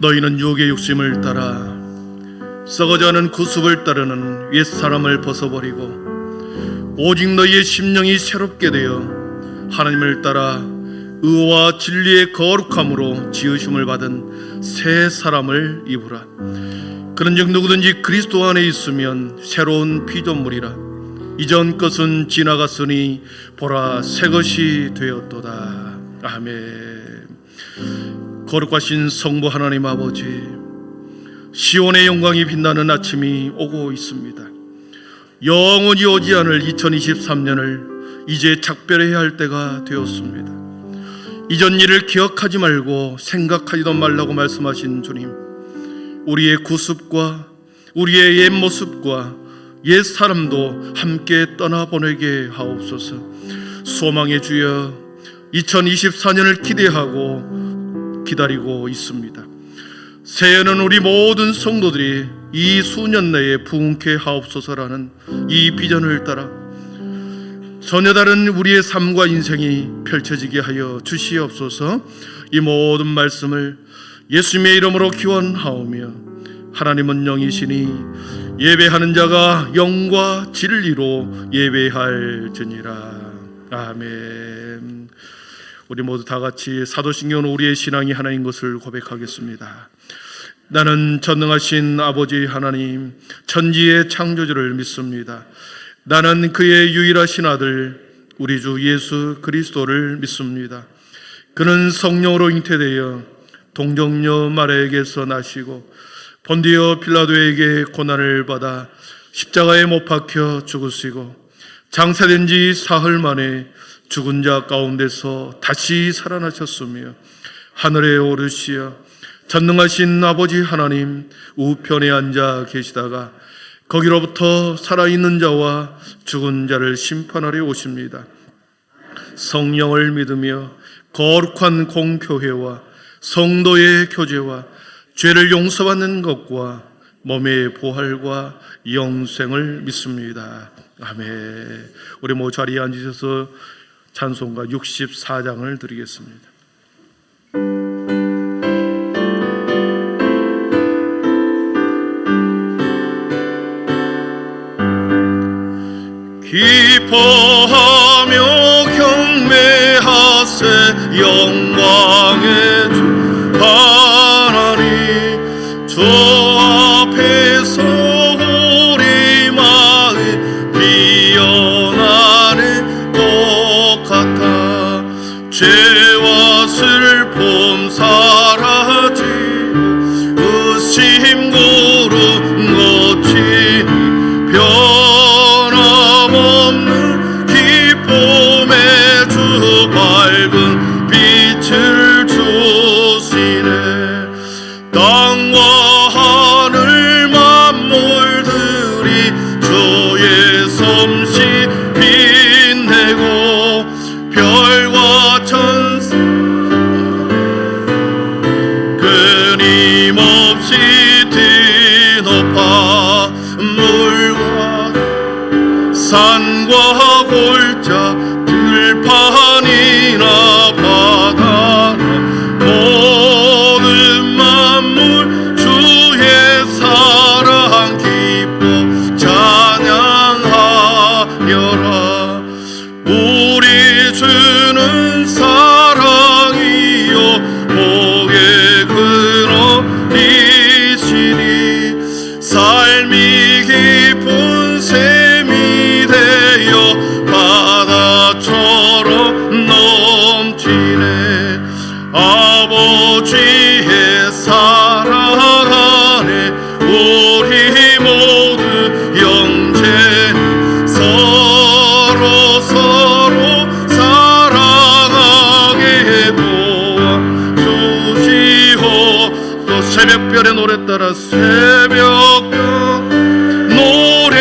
너희는 육의 욕심을 따라 썩어져가는 구습을 따르는 옛사람을 벗어버리고 오직 너희의 심령이 새롭게 되어 하나님을 따라 의와 진리의 거룩함으로 지으심을 받은 새 사람을 입으라. 그런즉 누구든지 그리스도 안에 있으면 새로운 피조물이라. 이전 것은 지나갔으니 보라 새 것이 되었도다. 아멘. 거룩하신 성부 하나님 아버지, 시온의 영광이 빛나는 아침이 오고 있습니다. 영원히 오지 않을 2023년을 이제 작별해야 할 때가 되었습니다. 이전 일을 기억하지 말고 생각하지도 말라고 말씀하신 주님, 우리의 구습과 우리의 옛 모습과 옛 사람도 함께 떠나보내게 하옵소서. 소망의 주여, 2024년을 기대하고 기다리고 있습니다. 새해는 우리 모든 성도들이 이 수년 내에 부흥케 하옵소서라는 이 비전을 따라 전혀 다른 우리의 삶과 인생이 펼쳐지게 하여 주시옵소서. 이 모든 말씀을 예수님의 이름으로 기원하오며, 하나님은 영이시니 예배하는 자가 영과 진리로 예배할지니라. 아멘. 우리 모두 다 같이 사도신경은 우리의 신앙이 하나인 것을 고백하겠습니다. 나는 전능하신 아버지 하나님, 천지의 창조주를 믿습니다. 나는 그의 유일하신 아들 우리 주 예수 그리스도를 믿습니다. 그는 성령으로 잉태되어 동정녀 마리아에게서 나시고 본디오 빌라도에게 고난을 받아 십자가에 못 박혀 죽으시고 장사된 지 사흘 만에 죽은 자 가운데서 다시 살아나셨으며 하늘에 오르시어 전능하신 아버지 하나님 우편에 앉아 계시다가 거기로부터 살아있는 자와 죽은 자를 심판하려 오십니다. 성령을 믿으며 거룩한 공교회와 성도의 교제와 죄를 용서받는 것과 몸의 부활과 영생을 믿습니다. 아멘. 우리 모두 자리에 앉으셔서 찬송가 64장을 드리겠습니다. 기뻐하며 경매하세 영광의 주 하나님, 주 앞에서 우리 마음 피어나는 것 같아. 죄와 슬픔 사라지고 의심 구름 거치니 변함없는 기쁨의 주 밝은 빛을 주시네. 땅과 하늘 만물들이 주의 솜씨 빛내고 별과 천사 끊임없이 뒤높아 물과 산과 골짜 들판이나 바다나 모든 만물 주의 사랑 기뻐 찬양하여라. 우리 주는 사랑이요 복의 근원이시니 삶이 깊은 샘이 되어 바다처럼 넘치네. 아버지의 사랑 안에 우리 모두 영제 서로 사랑하게 도와주시오. 또 새벽별의 노래 따라 새벽별 노래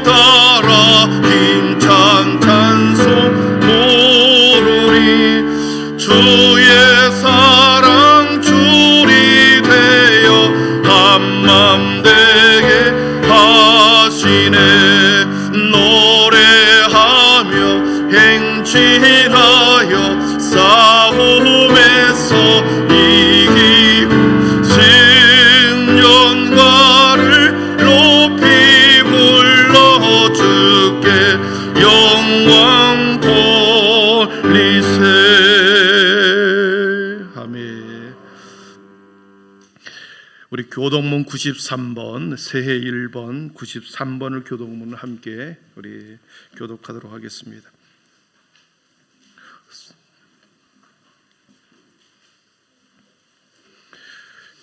따라 힘찬 찬송 부르리. 주의 사랑 줄이 되어 한맘 되게 하시네. 노래하며 행진하여 싸움에서 이기고 교동문 93번, 새해 1번, 93번을 교동문을 함께 우리 교독하도록 하겠습니다.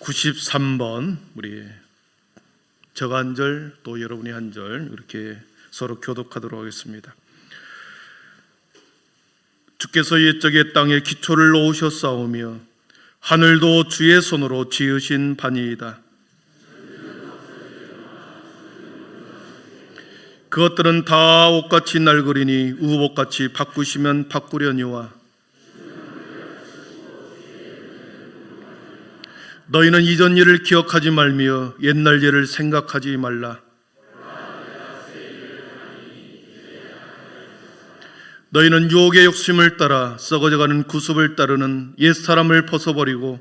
(93번) 우리 저가 한 절, 또 여러분이 한 절 이렇게 서로 교독하도록 하겠습니다. 주께서 옛적에 땅에 기초를 놓으셨사오며 하늘도 주의 손으로 지으신 바니이다. 그것들은 다 옷같이 낡으리니 우복같이 바꾸시면 바꾸려니와 너희는 이전 일을 기억하지 말며 옛날 일을 생각하지 말라. 너희는 유혹의 욕심을 따라 썩어져가는 구습을 따르는 옛사람을 벗어버리고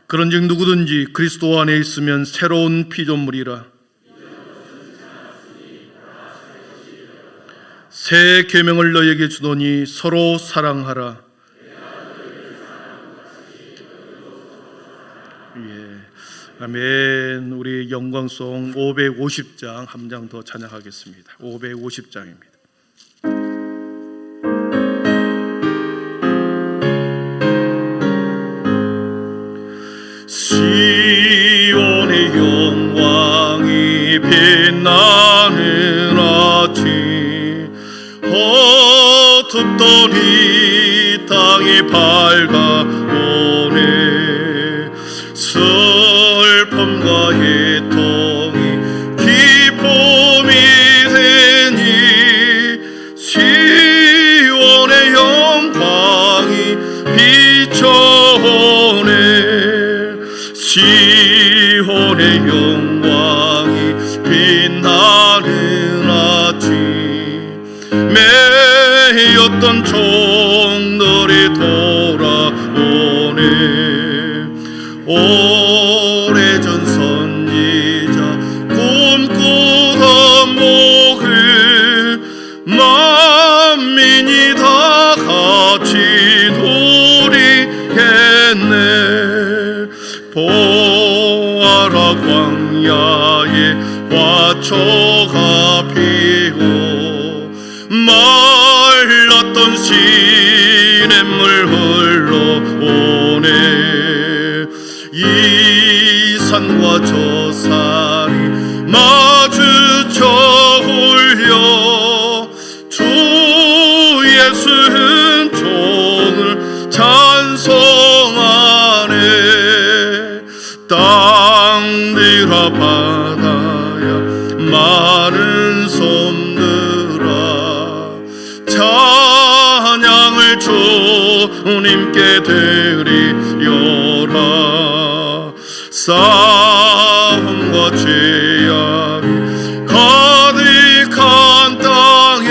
그런즉 누구든지 그리스도 안에 있으면 새로운 피조물이라. 새 계명을 너희에게 주노니 서로 사랑하라. 아멘. 우리 영광송 550장 한 장 더 찬양하겠습니다. 550장입니다. 시온의 영광이 빛나는 아침, 어둡던 이 땅이 밝아오네. 슬픔과 애통이 기쁨이 되니 시온의 영광이 비춰오네. 시온의 영광이 빛나는 아침, 매였던 종들이 돌아오네. 오래전 선지자 꿈꾸던 목을 만민이 다 같이 누리겠네. 보아라 광야에 화초가 피고 말랐던 시냇물 흘러오네. 이 산과 저 산이 마주쳐 울려 주 예수는 종을 찬송하네. 땅들아 바다야 많은 섬들아 찬양을 주님께 드리려라. 싸움과 죄악이 가득한 땅에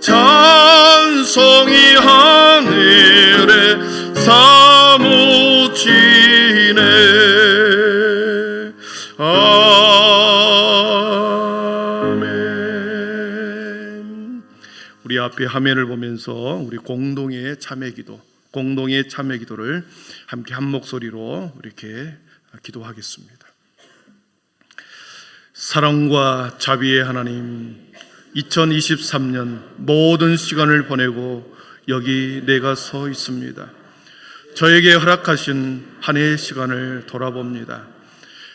찬송이 하늘에 사무치네. 아멘. 우리 앞에 화면을 보면서 우리 공동의 참회 기도를 함께 한 목소리로 이렇게 기도하겠습니다. 사랑과 자비의 하나님, 2023년 모든 시간을 보내고 여기 내가 서 있습니다. 저에게 허락하신 한 해의 시간을 돌아봅니다.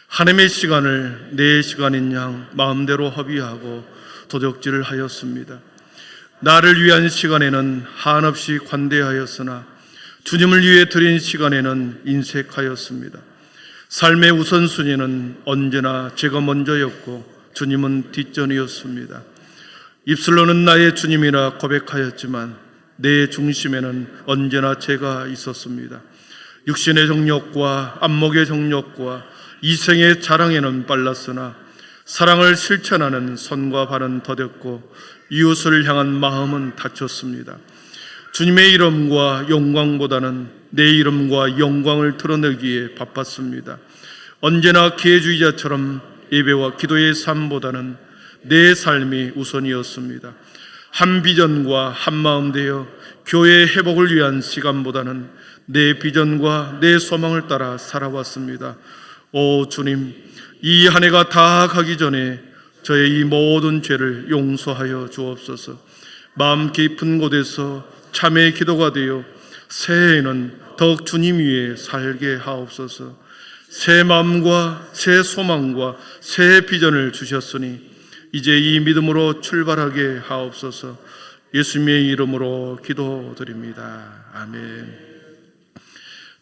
한 해의 시간을 내 시간인 양 마음대로 허비하고 도적질을 하였습니다. 나를 위한 시간에는 한없이 관대하였으나 주님을 위해 드린 시간에는 인색하였습니다. 삶의 우선순위는 언제나 제가 먼저였고 주님은 뒷전이었습니다. 입술로는 나의 주님이라 고백하였지만 내 중심에는 언제나 제가 있었습니다. 육신의 정욕과 안목의 정욕과 이생의 자랑에는 빨랐으나 사랑을 실천하는 손과 발은 더뎠고 이웃을 향한 마음은 닫혔습니다. 주님의 이름과 영광보다는 내 이름과 영광을 드러내기에 바빴습니다. 언제나 기회주의자처럼 예배와 기도의 삶보다는 내 삶이 우선이었습니다. 한 비전과 한 마음 되어 교회의 회복을 위한 시간보다는 내 비전과 내 소망을 따라 살아왔습니다. 오 주님, 이 한 해가 다 가기 전에 저의 이 모든 죄를 용서하여 주옵소서. 마음 깊은 곳에서 참회의 기도가 되어 새해에는 더욱 주님 위에 살게 하옵소서. 새 마음과 새 소망과 새 비전을 주셨으니 이제 이 믿음으로 출발하게 하옵소서. 예수님의 이름으로 기도드립니다. 아멘.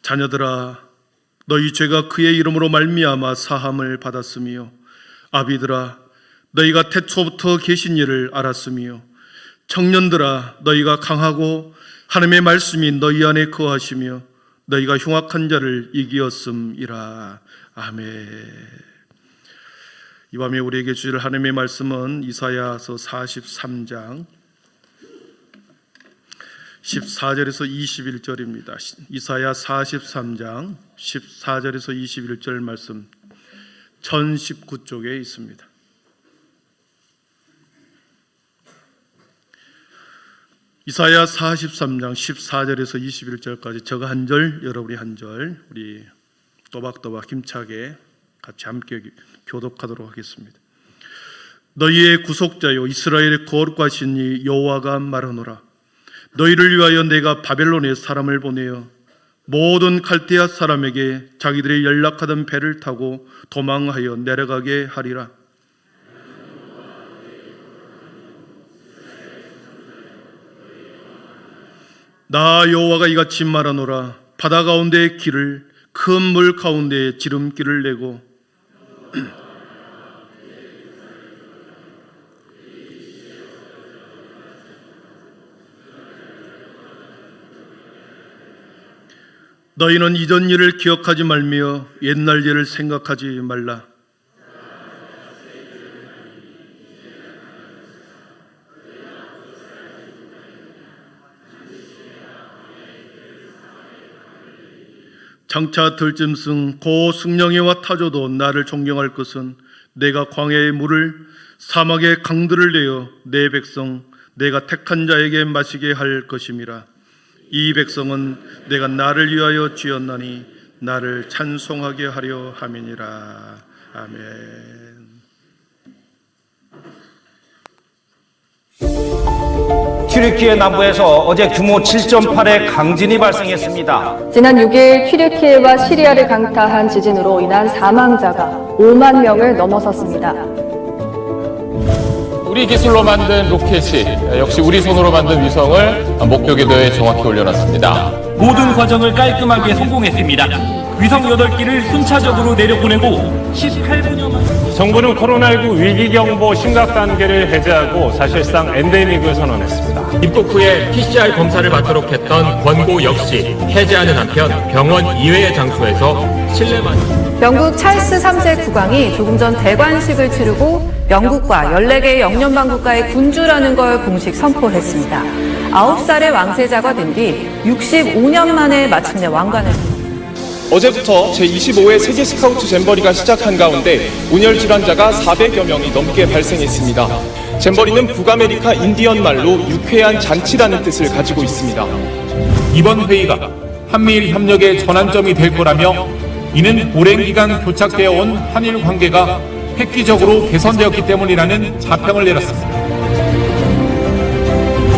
자녀들아, 너희 죄가 그의 이름으로 말미암아 사함을 받았으며, 아비들아, 너희가 태초부터 계신 일을 알았으며, 청년들아, 너희가 강하고 하나님의 말씀이 너희 안에 거하시며 너희가 흉악한 자를 이기었음이라. 아멘. 이 밤에 우리에게 주실 하나님의 말씀은 이사야서 43장 14절에서 21절입니다. 이사야 43장 14절에서 21절 말씀 1019쪽에 있습니다. 이사야 43장 14절에서 21절까지 저가 한 절, 여러분이 한 절, 우리 또박또박 힘차게 같이 함께 교독하도록 하겠습니다. 너희의 구속자요 이스라엘의 거룩하신 이 여호와가 말하노라. 너희를 위하여 내가 바벨론에 사람을 보내어 모든 칼데아 사람에게 자기들이 연락하던 배를 타고 도망하여 내려가게 하리라. 나 여호와가 이같이 말하노라. 바다 가운데의 길을 큰 물 가운데에 지름길을 내고 너희는 이전 일을 기억하지 말며 옛날 일을 생각하지 말라. 장차 들짐승 고 승령이와 타조도 나를 존경할 것은 내가 광야의 물을 사막의 강들을 내어 내 백성 내가 택한 자에게 마시게 할 것임이라. 이 백성은 내가 나를 위하여 지었나니 나를 찬송하게 하려 함이니라. 아멘. 튀르키예 남부에서 어제 규모 7.8의 강진이 발생했습니다. 지난 6일 튀르키예와 시리아를 강타한 지진으로 인한 사망자가 5만 명을 넘어섰습니다. 우리 기술로 만든 로켓이 역시 우리 손으로 만든 위성을 목표 궤도에 정확히 올려놨습니다. 모든 과정을 깔끔하게 성공했습니다. 위성 8기를 순차적으로 내려보내고 18분여 만에 정부는 코로나19 위기경보 심각 단계를 해제하고 사실상 엔데믹을 선언했습니다. 입국 후에 PCR 검사를 받도록 했던 권고 역시 해제하는 한편 병원 이외의 장소에서 실내만 영국 찰스 3세 국왕이 조금 전 대관식을 치르고 영국과 14개의 영연방 국가의 군주라는 걸 공식 선포했습니다. 9살의 왕세자가 된 뒤 65년 만에 마침내 왕관을 어제부터 제25회 세계 스카우트 잼버리가 시작한 가운데 온열 질환자가 400여 명이 넘게 발생했습니다. 잼버리는 북아메리카 인디언 말로 유쾌한 잔치라는 뜻을 가지고 있습니다. 이번 회의가 한미일 협력의 전환점이 될 거라며 이는 오랜 기간 교착되어 온 한일 관계가 획기적으로 개선되었기 때문이라는 자평을 내렸습니다.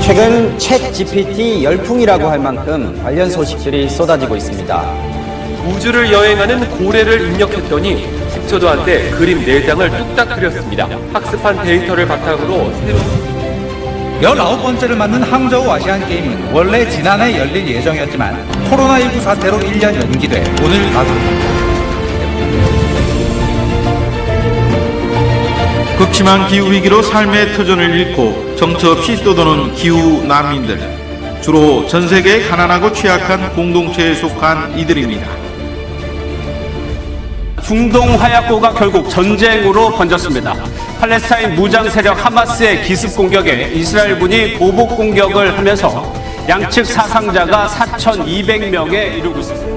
최근 챗 GPT 열풍이라고 할 만큼 관련 소식들이 쏟아지고 있습니다. 우주를 여행하는 고래를 입력했더니 10초도 안 돼 그림 4장을 뚝딱 그렸습니다. 학습한 데이터를 바탕으로 19번째를 맞는 항저우 아시안게임은 원래 지난해 열릴 예정이었지만 코로나19 사태로 1년 연기돼 오늘 가동됩니다. 극심한 기후위기로 삶의 터전을 잃고 정처 없이 떠도는 기후 난민들, 주로 전 세계의 가난하고 취약한 공동체에 속한 이들입니다. 중동 화약고가 결국 전쟁으로 번졌습니다. 팔레스타인 무장 세력 하마스의 기습 공격에 이스라엘군이 보복 공격을 하면서 양측 사상자가 4,200명에 이르고 있습니다.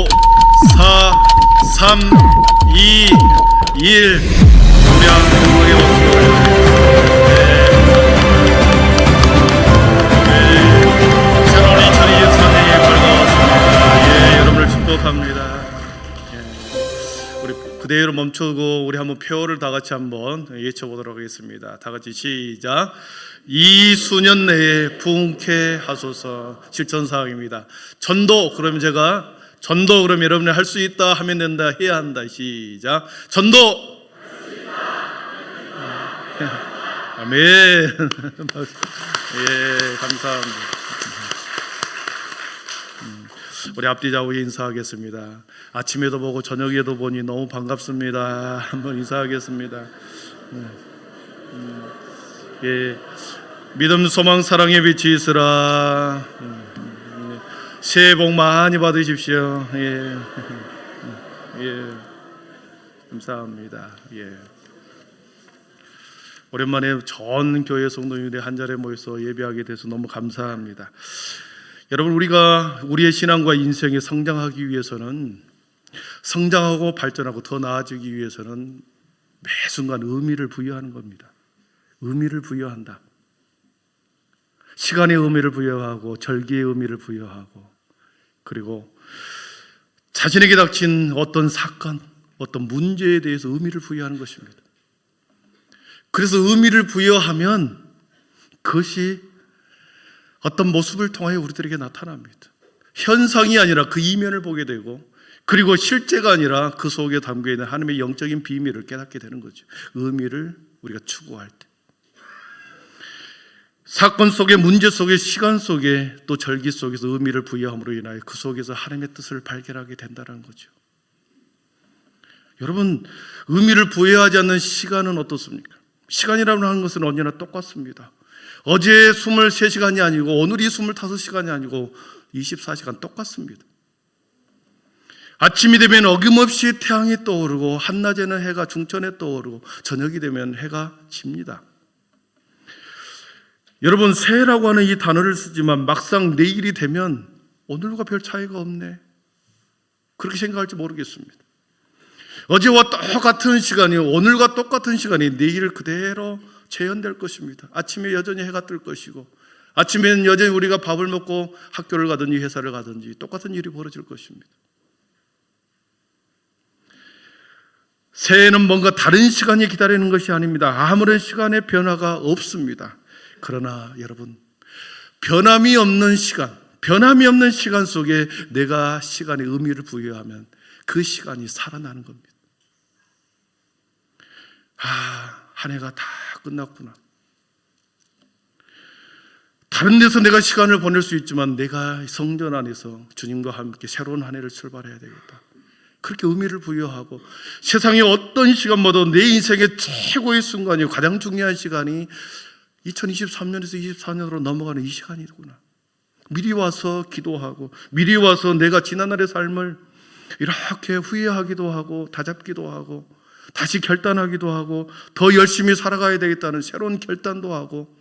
5, 4, 3, 2, 1. 우리 한국의 모습을 새로운 2024년이 밝아왔습니다. 여러분을 축복합니다. 우리 그대로 멈추고 우리 한번 표를 다 같이 한번 외쳐보도록 하겠습니다. 다 같이 시작. 이 수년 내에 부흥케 하소서. 실천사항입니다. 전도, 그러면 제가 전도, 그러면 여러분이 할 수 있다, 하면 된다, 해야 한다. 시작. 전도. 아멘. 예, 감사합니다. 우리 앞뒤 좌우에 인사하겠습니다. 아침에도 보고 저녁에도 보니 너무 반갑습니다. 한번 인사하겠습니다. 예, 믿음, 소망, 사랑의 빛이 있으라. 새해 복 많이 받으십시오. 예, 예, 감사합니다. 예. 오랜만에 전 교회 성도님들이 한 자리에 모여서 예배하게 돼서 너무 감사합니다. 여러분, 우리가 우리의 신앙과 인생에 성장하기 위해서는, 성장하고 발전하고 더 나아지기 위해서는 매 순간 의미를 부여하는 겁니다. 의미를 부여한다. 시간의 의미를 부여하고 절기의 의미를 부여하고, 그리고 자신에게 닥친 어떤 사건, 어떤 문제에 대해서 의미를 부여하는 것입니다. 그래서 의미를 부여하면 그것이 어떤 모습을 통하여 우리들에게 나타납니다. 현상이 아니라 그 이면을 보게 되고, 그리고 실제가 아니라 그 속에 담겨있는 하나님의 영적인 비밀을 깨닫게 되는 거죠. 의미를 우리가 추구할 때, 사건 속에, 문제 속에, 시간 속에, 또 절기 속에서 의미를 부여함으로 인하여 그 속에서 하나님의 뜻을 발견하게 된다는 거죠. 여러분, 의미를 부여하지 않는 시간은 어떻습니까? 시간이라고 하는 것은 언제나 똑같습니다. 어제 23시간이 아니고 오늘이 25시간이 아니고 24시간 똑같습니다. 아침이 되면 어김없이 태양이 떠오르고, 한낮에는 해가 중천에 떠오르고, 저녁이 되면 해가 집니다. 여러분, 새해라고 하는 이 단어를 쓰지만 막상 내일이 되면 오늘과 별 차이가 없네, 그렇게 생각할지 모르겠습니다. 어제와 똑같은 시간이, 오늘과 똑같은 시간이 내일 그대로 재현될 것입니다. 아침에 여전히 해가 뜰 것이고, 아침에는 여전히 우리가 밥을 먹고 학교를 가든지 회사를 가든지 똑같은 일이 벌어질 것입니다. 새해는 뭔가 다른 시간이 기다리는 것이 아닙니다. 아무런 시간의 변화가 없습니다. 그러나 여러분, 변함이 없는 시간 속에 내가 시간에 의미를 부여하면 그 시간이 살아나는 겁니다. 한 해가 다 끝났구나. 다른 데서 내가 시간을 보낼 수 있지만 내가 성전 안에서 주님과 함께 새로운 한 해를 출발해야 되겠다. 그렇게 의미를 부여하고, 세상의 어떤 시간보다 내 인생의 최고의 순간이, 가장 중요한 시간이 2023년에서 24년으로 넘어가는 이 시간이구나. 미리 와서 기도하고, 미리 와서 내가 지난날의 삶을 이렇게 후회하기도 하고, 다잡기도 하고, 다시 결단하기도 하고, 더 열심히 살아가야 되겠다는 새로운 결단도 하고,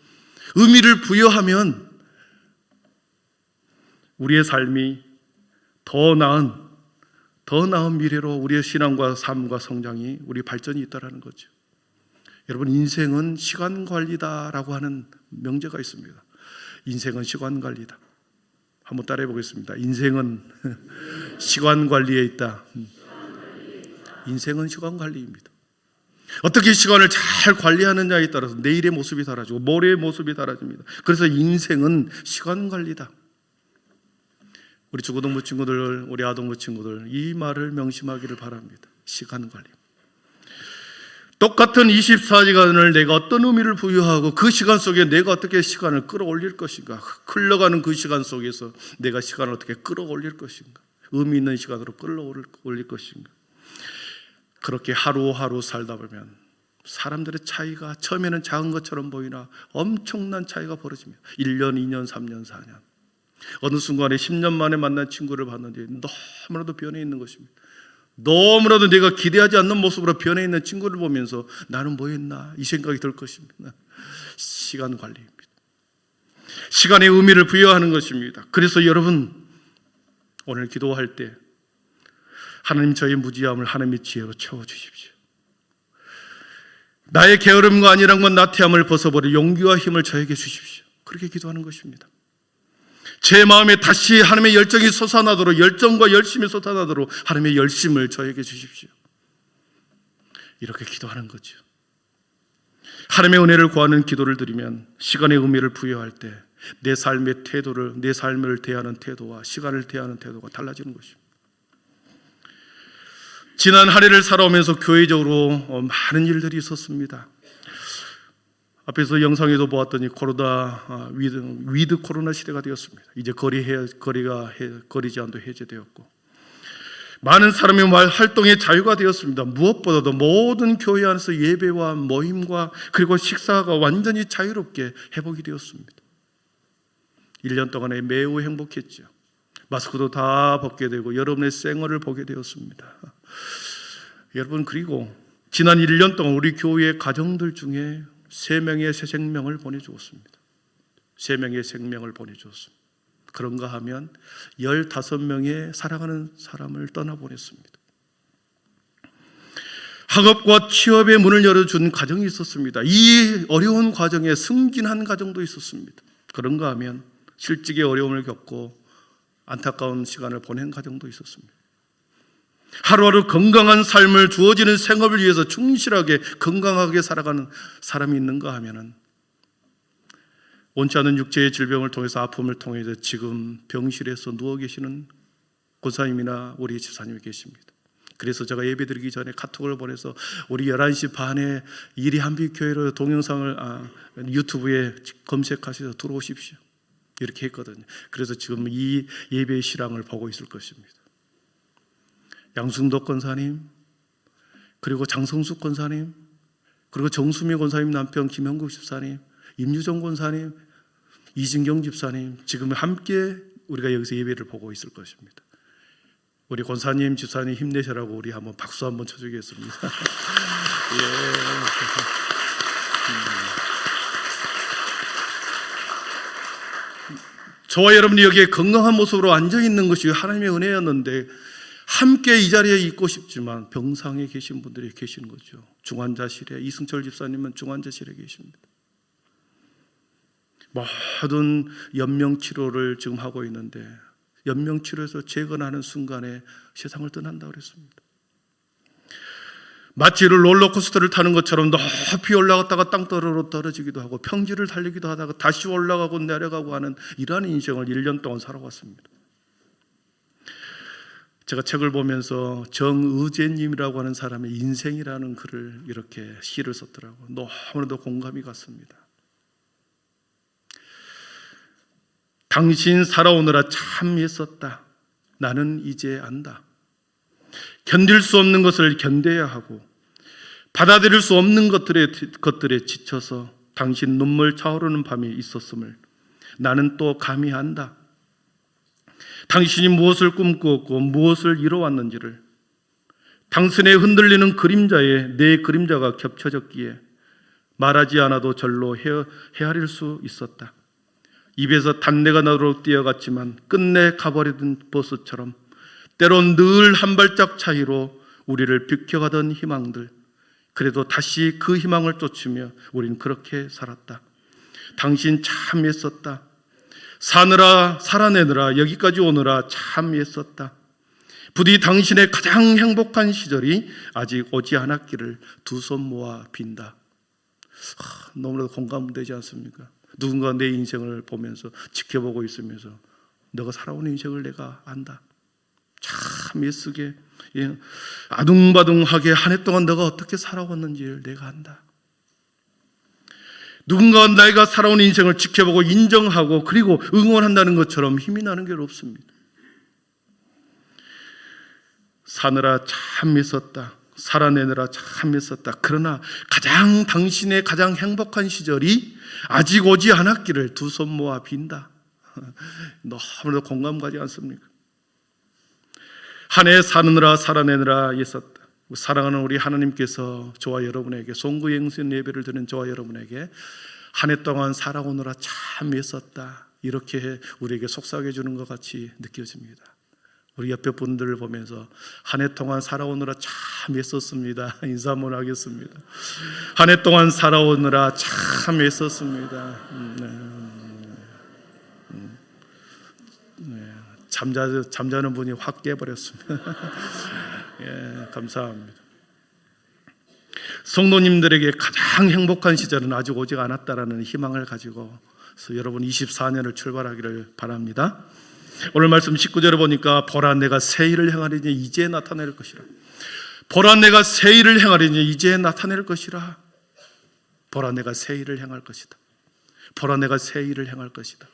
의미를 부여하면 우리의 삶이 더 나은 미래로 우리의 신앙과 삶과 성장이, 우리 발전이 있다는 거죠. 여러분, 인생은 시간 관리다라고 하는 명제가 있습니다. 인생은 시간 관리다. 한번 따라해 보겠습니다. 인생은 시간 관리에 있다. 인생은 시간 관리입니다. 어떻게 시간을 잘 관리하느냐에 따라서 내일의 모습이 달라지고 모레의 모습이 달라집니다. 그래서 인생은 시간 관리다. 우리 중고등부 친구들, 우리 아동부 친구들, 이 말을 명심하기를 바랍니다. 시간 관리. 똑같은 24시간을 내가 어떤 의미를 부여하고, 그 시간 속에 내가 어떻게 시간을 끌어올릴 것인가, 흘러가는 그 시간 속에서 내가 시간을 어떻게 끌어올릴 것인가, 의미 있는 시간으로 끌어올릴 것인가. 그렇게 하루하루 살다 보면 사람들의 차이가 처음에는 작은 것처럼 보이나 엄청난 차이가 벌어집니다. 1년, 2년, 3년, 4년. 어느 순간에 10년 만에 만난 친구를 봤는데 너무나도 변해 있는 것입니다. 너무나도 내가 기대하지 않는 모습으로 변해 있는 친구를 보면서 나는 뭐 했나, 이 생각이 들 것입니다. 시간 관리입니다. 시간의 의미를 부여하는 것입니다. 그래서 여러분, 오늘 기도할 때 하나님 저의 무지함을 하나님의 지혜로 채워주십시오. 나의 게으름과 안일함과 나태함을 벗어버려 용기와 힘을 저에게 주십시오. 그렇게 기도하는 것입니다. 제 마음에 다시 하나님의 열정이 솟아나도록, 열정과 열심이 솟아나도록 하나님의 열심을 저에게 주십시오. 이렇게 기도하는 거죠. 하나님의 은혜를 구하는 기도를 드리면 시간의 의미를 부여할 때 내 삶의 태도를, 내 삶을 대하는 태도와 시간을 대하는 태도가 달라지는 것입니다. 지난 한 해를 살아오면서 교회적으로 많은 일들이 있었습니다. 앞에서 영상에도 보았더니 코로나 위드 코로나 시대가 되었습니다. 이제 거리 제한도 해제되었고 많은 사람의 활동의 자유가 되었습니다. 무엇보다도 모든 교회 안에서 예배와 모임과 그리고 식사가 완전히 자유롭게 회복이 되었습니다. 1년 동안에 매우 행복했죠. 마스크도 다 벗게 되고 여러분의 생얼을 보게 되었습니다. 여러분, 그리고 지난 1년 동안 우리 교회의 가정들 중에 3명의 새 생명을 보내주었습니다. 3명의 생명을 보내주었습니다. 그런가 하면 15명의 사랑하는 사람을 떠나보냈습니다. 학업과 취업의 문을 열어준 가정이 있었습니다. 이 어려운 과정에 승진한 가정도 있었습니다. 그런가 하면 실직의 어려움을 겪고 안타까운 시간을 보낸 가정도 있었습니다. 하루하루 건강한 삶을 주어지는 생업을 위해서 충실하게 건강하게 살아가는 사람이 있는가 하면은 원치 않은 육체의 질병을 통해서 아픔을 통해서 지금 병실에서 누워 계시는 권사님이나 우리 집사님이 계십니다. 그래서 제가 예배드리기 전에 카톡을 보내서 우리 11시 반에 이리한빛교회로 동영상을 유튜브에 검색하셔서 들어오십시오. 이렇게 했거든요. 그래서 지금 이 예배의 실황을 보고 있을 것입니다. 양승덕 권사님, 그리고 장성숙 권사님, 그리고 정수미 권사님 남편 김형국 집사님, 임유정 권사님, 이진경 집사님, 지금 함께 우리가 여기서 예배를 보고 있을 것입니다. 우리 권사님, 집사님 힘내셔라고 우리 한번 박수 한번 쳐주겠습니다. 저와 여러분이 여기에 건강한 모습으로 앉아있는 것이 하나님의 은혜였는데 함께 이 자리에 있고 싶지만 병상에 계신 분들이 계시는 거죠. 중환자실에, 이승철 집사님은 중환자실에 계십니다. 모든 연명치료를 지금 하고 있는데 연명치료에서 재건하는 순간에 세상을 떠난다고 그랬습니다. 마치 롤러코스터를 타는 것처럼 높이 올라갔다가 땅바닥으로 떨어지기도 하고 평지를 달리기도 하다가 다시 올라가고 내려가고 하는 이러한 인생을 1년 동안 살아왔습니다. 제가 책을 보면서 정의재님이라고 하는 사람의 인생이라는 글을 이렇게 시를 썼더라고요. 너무나도 공감이 갔습니다. 당신 살아오느라 참 애썼다. 나는 이제 안다. 견딜 수 없는 것을 견뎌야 하고 받아들일 수 없는 것들에 지쳐서 당신 눈물 차오르는 밤이 있었음을 나는 또 감히 안다. 당신이 무엇을 꿈꾸었고 무엇을 이뤄왔는지를, 당신의 흔들리는 그림자에 내 그림자가 겹쳐졌기에 말하지 않아도 절로 헤아릴 수 있었다. 입에서 단내가 나도록 뛰어갔지만 끝내 가버리던 버스처럼 때론 늘 한 발짝 차이로 우리를 비켜가던 희망들, 그래도 다시 그 희망을 쫓으며 우린 그렇게 살았다. 당신 참 애썼다. 사느라 살아내느라 여기까지 오느라 참 애썼다. 부디 당신의 가장 행복한 시절이 아직 오지 않았기를 두 손 모아 빈다. 너무나도 공감되지 않습니까? 누군가 내 인생을 보면서 지켜보고 있으면서 너가 살아온 인생을 내가 안다. 참 애쓰게 아둥바둥하게 한 해 동안 너가 어떻게 살아왔는지를 내가 안다. 누군가 내가 살아온 인생을 지켜보고 인정하고 그리고 응원한다는 것처럼 힘이 나는 게 없습니다. 사느라 참 애썼다. 살아내느라 참 애썼다. 그러나 당신의 가장 행복한 시절이 아직 오지 않았기를 두 손 모아 빈다. 너무나도 공감 가지 않습니까? 한 해 사느라 살아내느라 애썼다. 사랑하는 우리 하나님께서 저와 여러분에게 송구행신 예배를 드리는 저와 여러분에게 한 해 동안 살아오느라 참 애썼다, 이렇게 우리에게 속삭여 주는 것 같이 느껴집니다. 우리 옆에 분들을 보면서 한 해 동안 살아오느라 참 애썼습니다. 인사 한번 하겠습니다. 한 해 동안 살아오느라 참 애썼습니다. 잠자는 분이 확 깨버렸습니다. 예, 감사합니다. 성도님들에게 가장 행복한 시절은 아직 오지 않았다라는 희망을 가지고 여러분 24년을 출발하기를 바랍니다. 오늘 말씀 19절에 보니까 보라 내가 새 일을 행하리니 이제 나타낼 것이라. 보라 내가 새 일을 행하리니 이제 나타낼 것이라. 보라 내가 새 일을 행할 것이다. 보라 내가 새 일을 행할 것이다.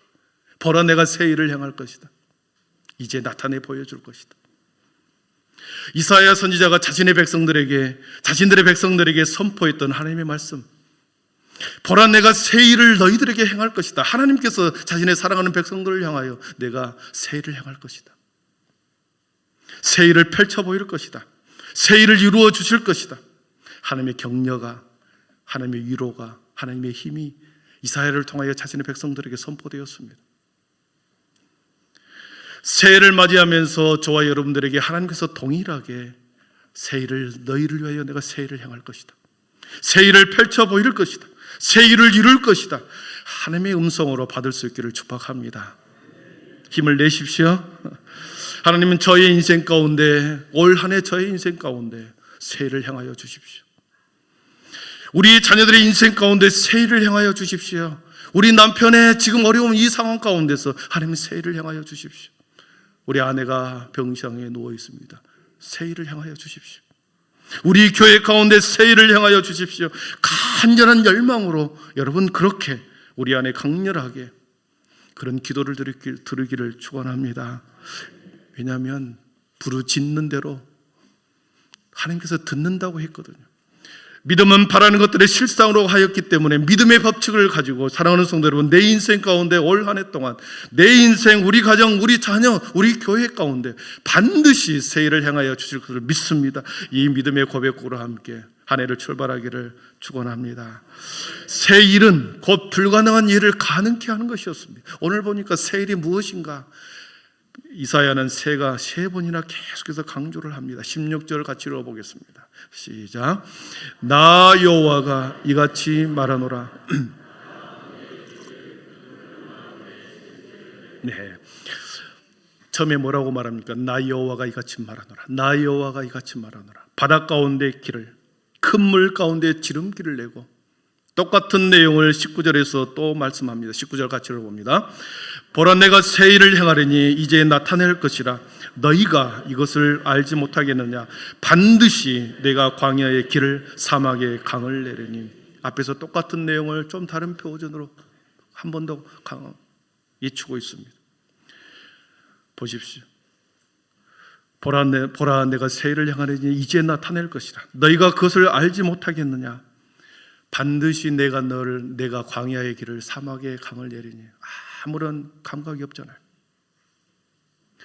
보라 내가 새 일을 행할 것이다. 이제 나타내 보여줄 것이다. 이사야 선지자가 자신들의 백성들에게 선포했던 하나님의 말씀, 보라 내가 새 일을 너희들에게 행할 것이다. 하나님께서 자신의 사랑하는 백성들을 향하여 내가 새 일을 행할 것이다. 새 일을 펼쳐 보일 것이다. 새 일을 이루어 주실 것이다. 하나님의 격려가, 하나님의 위로가, 하나님의 힘이 이사야를 통하여 자신의 백성들에게 선포되었습니다. 새해를 맞이하면서 저와 여러분들에게 하나님께서 동일하게 새해를 너희를 위하여 내가 새해를 행할 것이다. 새해를 펼쳐 보일 것이다. 새해를 이룰 것이다. 하나님의 음성으로 받을 수 있기를 축복합니다. 힘을 내십시오. 하나님은 저의 인생 가운데, 올 한 해 저의 인생 가운데 새해를 향하여 주십시오. 우리 자녀들의 인생 가운데 새해를 향하여 주십시오. 우리 남편의 지금 어려운 이 상황 가운데서 하나님 새해를 향하여 주십시오. 우리 아내가 병상에 누워 있습니다. 새해를 향하여 주십시오. 우리 교회 가운데 새해를 향하여 주십시오. 간절한 열망으로 여러분 그렇게 우리 안에 강렬하게 그런 기도를 드리기를 축원합니다. 왜냐하면 부르짖는 대로 하나님께서 듣는다고 했거든요. 믿음은 바라는 것들의 실상으로 하였기 때문에 믿음의 법칙을 가지고 사랑하는 성도 여러분, 내 인생 가운데 올 한 해 동안 내 인생, 우리 가정, 우리 자녀, 우리 교회 가운데 반드시 새해를 향하여 주실 것을 믿습니다. 이 믿음의 고백으로 함께 한 해를 출발하기를 축원합니다. 새 일은 곧 불가능한 일을 가능케 하는 것이었습니다. 오늘 보니까 새 일이 무엇인가? 이사야는 새가 세 번이나 계속해서 강조를 합니다. 16절 같이 읽어보겠습니다. 시작. 나 여호와가 이같이 말하노라. 네. 처음에 뭐라고 말합니까? 나 여호와가 이같이 말하노라. 나 여호와가 이같이 말하노라. 바다 가운데 길을, 큰 물 가운데 지름길을 내고, 똑같은 내용을 19절에서 또 말씀합니다. 19절 같이 읽어봅니다. 보라 내가 새 일을 행하리니 이제 나타낼 것이라. 너희가 이것을 알지 못하겠느냐? 반드시 내가 광야의 길을, 사막의 강을 내리니. 앞에서 똑같은 내용을 좀 다른 표현으로 한 번 더 예추고 있습니다. 보십시오. 보라 내가 새 일을 행하리니 이제 나타낼 것이라. 너희가 그것을 알지 못하겠느냐? 반드시 내가 광야의 길을, 사막의 강을 내리니. 아무런 감각이 없잖아요.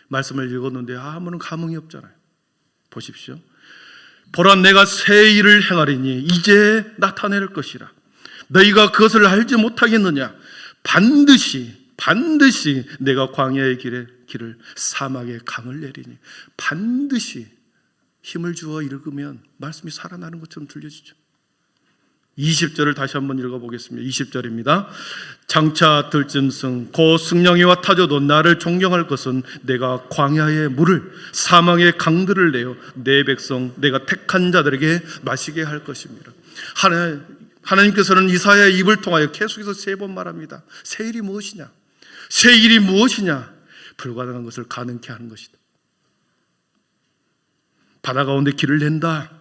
말씀을 읽었는데 아무런 감흥이 없잖아요. 보십시오. 보라 내가 새 일을 행하리니 이제 나타낼 것이라. 너희가 그것을 알지 못하겠느냐? 반드시 내가 광야의 길을, 사막의 강을 내리니. 반드시 힘을 주어 읽으면 말씀이 살아나는 것처럼 들려지죠. 20절을 다시 한번 읽어보겠습니다. 20절입니다. 장차 들짐승 곧 승냥이와 타조도 나를 존경할 것은 내가 광야의 물을, 사막의 강들을 내어 내 백성 내가 택한 자들에게 마시게 할 것입니다. 하나님께서는 이사야의 입을 통하여 계속해서 3번 말합니다. 새 일이 무엇이냐? 새 일이 무엇이냐? 불가능한 것을 가능케 하는 것이다. 바다 가운데 길을 낸다.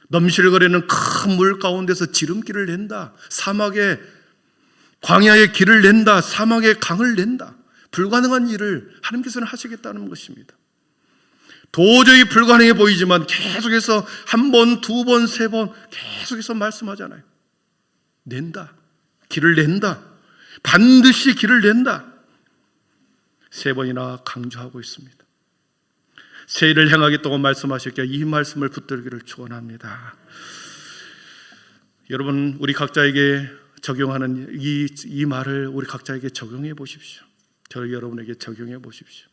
넘실거리는 큰 물 가운데서 지름길을 낸다. 사막에, 광야의 길을 낸다. 사막의 강을 낸다. 불가능한 일을 하나님께서는 하시겠다는 것입니다. 도저히 불가능해 보이지만 계속해서 한 번, 두 번, 세 번 계속해서 말씀하잖아요. 낸다. 길을 낸다. 반드시 길을 낸다. 3번이나 강조하고 있습니다. 새 일을 행하겠다고 말씀하셨기에 이 말씀을 붙들기를 축원합니다. 여러분, 우리 각자에게 적용하는 이 말을 우리 각자에게 적용해 보십시오. 저희 여러분에게 적용해 보십시오.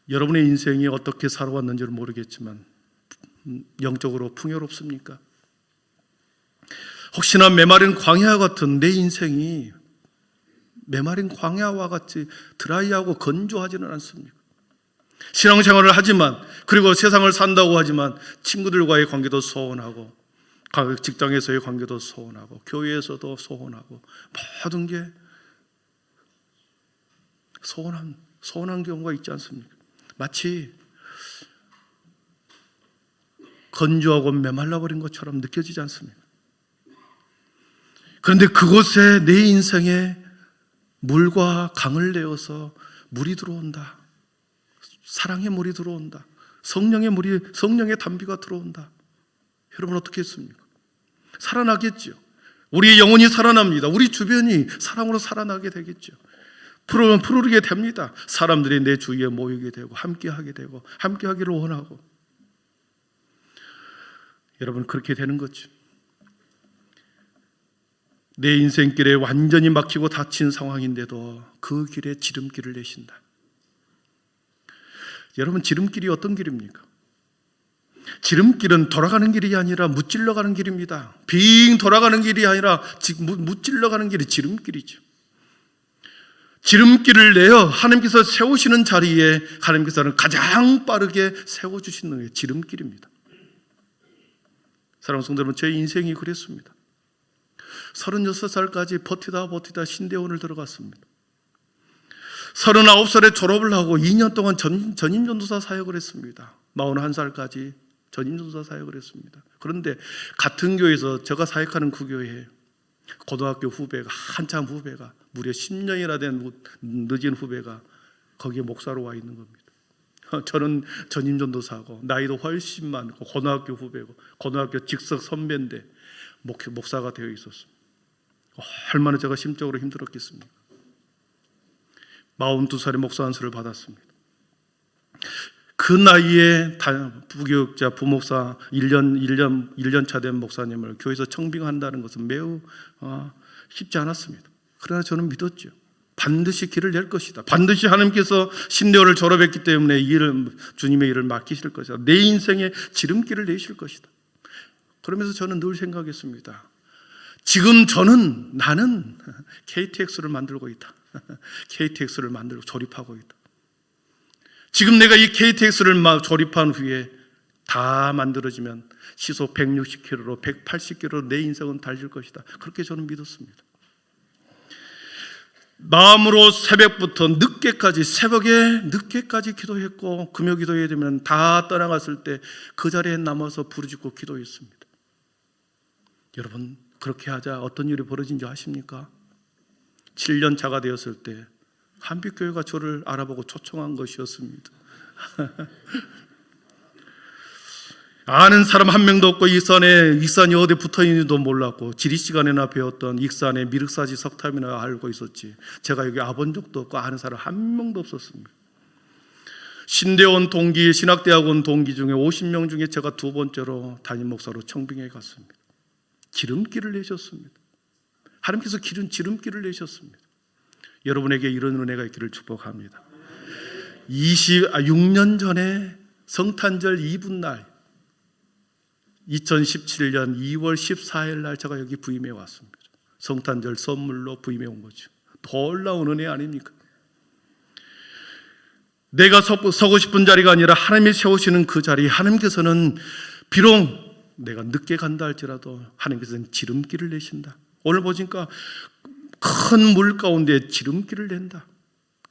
여러분의 인생이 어떻게 살아왔는지를 모르겠지만 영적으로 풍요롭습니까? 혹시나 메마른 광야 같은 내 인생이 메마른 광야와 같이 드라이하고 건조하지는 않습니까? 신앙생활을 하지만, 그리고 세상을 산다고 하지만 친구들과의 관계도 소원하고, 직장에서의 관계도 소원하고, 교회에서도 소원하고, 모든 게 소원한 경우가 있지 않습니까? 마치 건조하고 메말라버린 것처럼 느껴지지 않습니까? 그런데 그곳에 내 인생에 물과 강을 내어서 물이 들어온다. 사랑의 물이 들어온다. 성령의 담비가 들어온다. 여러분 어떻게 했습니까? 살아나겠죠. 우리의 영혼이 살아납니다. 우리 주변이 사랑으로 살아나게 되겠죠. 푸르게 됩니다. 사람들이 내 주위에 모이게 되고 함께하게 되고 함께하기를 원하고. 여러분 그렇게 되는 거죠. 내 인생길에 완전히 막히고 닫힌 상황인데도 그 길에 지름길을 내신다. 여러분 지름길이 어떤 길입니까? 지름길은 돌아가는 길이 아니라 무찔러 가는 길입니다. 빙 돌아가는 길이 아니라 무찔러 가는 길이 지름길이죠. 지름길을 내어 하나님께서 세우시는 자리에 하나님께서는 가장 빠르게 세워주시는 게 지름길입니다. 사랑하는 성도 여러분, 제 인생이 그랬습니다. 36살까지 버티다 신대원을 들어갔습니다. 39살에 졸업을 하고 2년 동안 전임전도사 사역을 했습니다. 41살까지 전임전도사 사역을 했습니다. 그런데 같은 교회에서 제가 사역하는 그 교회에 고등학교 후배가, 한참 후배가, 무려 10년이나 된 늦은 후배가 거기에 목사로 와 있는 겁니다. 저는 전임전도사고 나이도 훨씬 많고 고등학교 후배고 고등학교 직속 선배인데 목사가 되어 있었습니다. 얼마나 제가 심적으로 힘들었겠습니까? 42살에 목사 안수를 받았습니다. 그 나이에 부교육자, 부목사 1년 차 된 목사님을 교회에서 청빙한다는 것은 매우 쉽지 않았습니다. 그러나 저는 믿었죠. 반드시 길을 낼 것이다. 반드시 하나님께서 신대원을 졸업했기 때문에 주님의 일을 맡기실 것이다. 내 인생의 지름길을 내실 것이다. 그러면서 저는 늘 생각했습니다. 지금 나는 KTX를 만들고 있다. KTX를 만들고 조립하고 있다. 지금 내가 이 KTX를 조립한 후에 다 만들어지면 시속 160km로 180km로 내 인생은 달릴 것이다. 그렇게 저는 믿었습니다. 마음으로 새벽에 늦게까지 기도했고, 금요 기도회에 되면 다 떠나갔을 때 그 자리에 남아서 부르짖고 기도했습니다. 여러분 그렇게 하자 어떤 일이 벌어진지 아십니까? 7년 차가 되었을 때 한빛교회가 저를 알아보고 초청한 것이었습니다. 아는 사람 한 명도 없고 익산이 어디 붙어있는지도 몰랐고, 지리시간에나 배웠던 익산의 미륵사지 석탑이나 알고 있었지, 제가 여기 와본 적도 없고 아는 사람 한 명도 없었습니다. 신대원 동기, 신학대학원 동기 중에 50명 중에 제가 두 번째로 담임 목사로 청빙해 갔습니다. 지름길을 내셨습니다. 하나님께서 지름길을 내셨습니다. 여러분에게 이런 은혜가 있기를 축복합니다. 6년 전에 성탄절 이브날 2017년 2월 14일 날 제가 여기 부임해 왔습니다. 성탄절 선물로 부임해 온 거죠. 놀라운 은혜 아닙니까? 내가 서고 싶은 자리가 아니라 하나님이 세우시는 그 자리, 하나님께서는 비록 내가 늦게 간다 할지라도 하나님께서는 지름길을 내신다. 오늘 보니까 큰 물 가운데 지름길을 낸다.